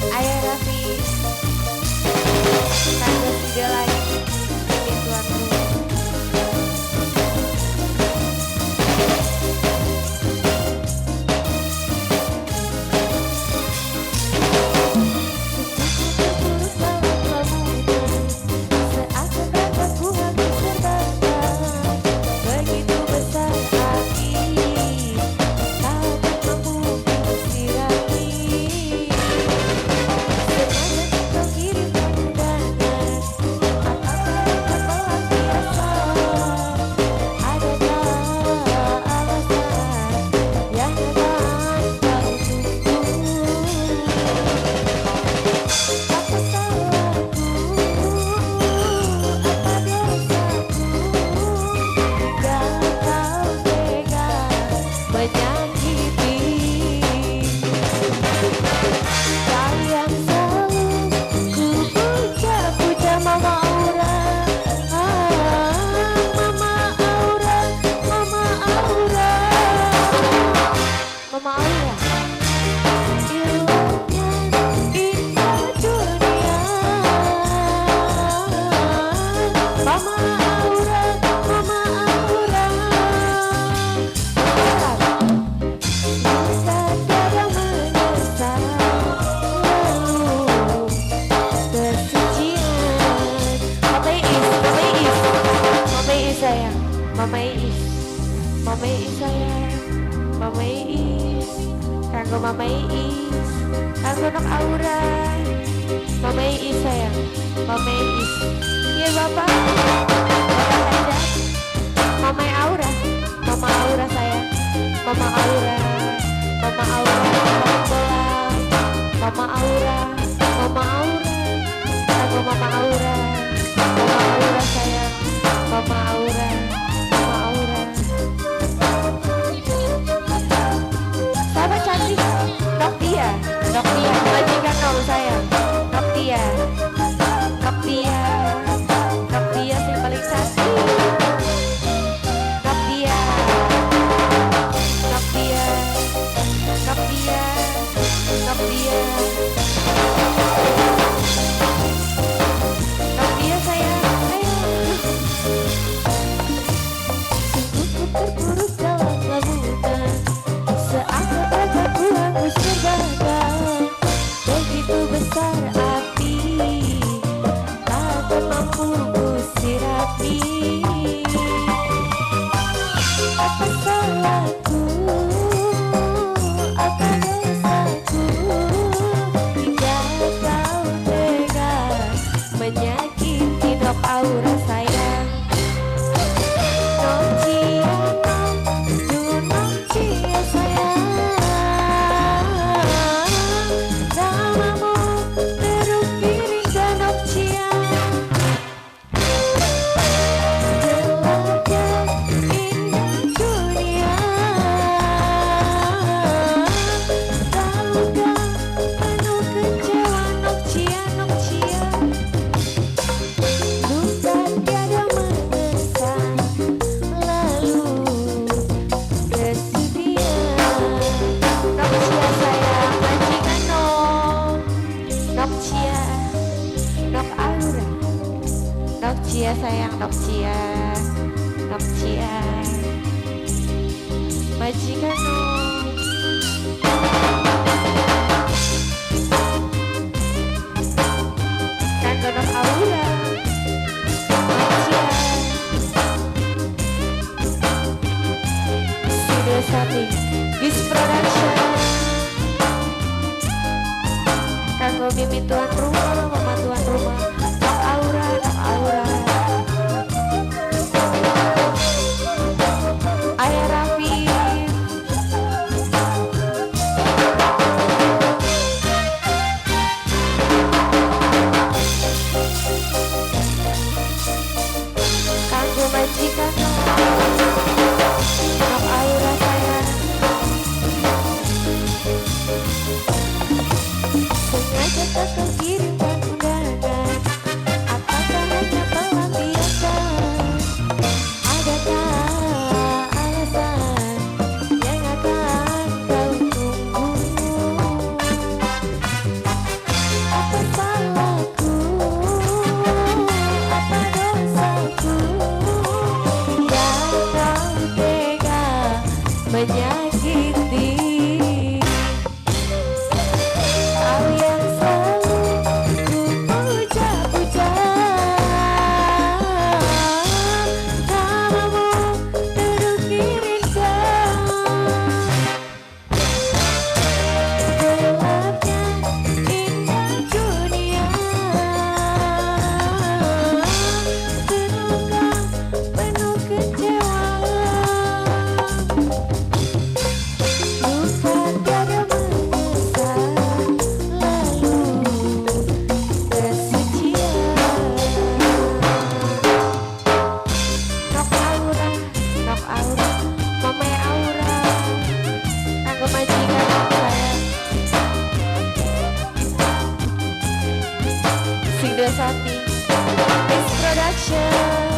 Ayah Raffi, kagak sudah lain ini tuanku. Mama Iis, Mama Iis sayang, Mama Iis, kanggo Mama Iis, kanggo nok Aura, Mama Iis sayang, Mama Iis, iya bapak, bapak Aida, Mama Aura, Mama Aura sayang, Mama Aura, Mama Aura, Mama Aura, Mama Aura, kanggo Mama Aura, Mama Aura sayang, Mama Aura. Noktia, majikan kamu sayang. Noktia, Noktia, Noktia sing paling cantik. Noktia, Noktia, Noktia, Noktia, Noktia sayang, ayo. Terpuruk dalam lamunan, seakan wajahku hangus terbakar. Begitu besar api, takkan mampu usir api. Apa salahku, apa dosaku, hingga kau tega menyakiti Nok Aura sayang. Nokcia, Nokcia sayang. Nokcia sayang, Nokcia, Nokcia, majikan kanggo Nok Aura, Nokcia, Studio Sati, Gis Production, kanggo Mimi tuan rumah, Mama tuan rumah, Nok Aura, Nok Aura. Ayah Raffi, kanggo majikan Nok Aura sayang. Sengaja tak kau kirimkan action.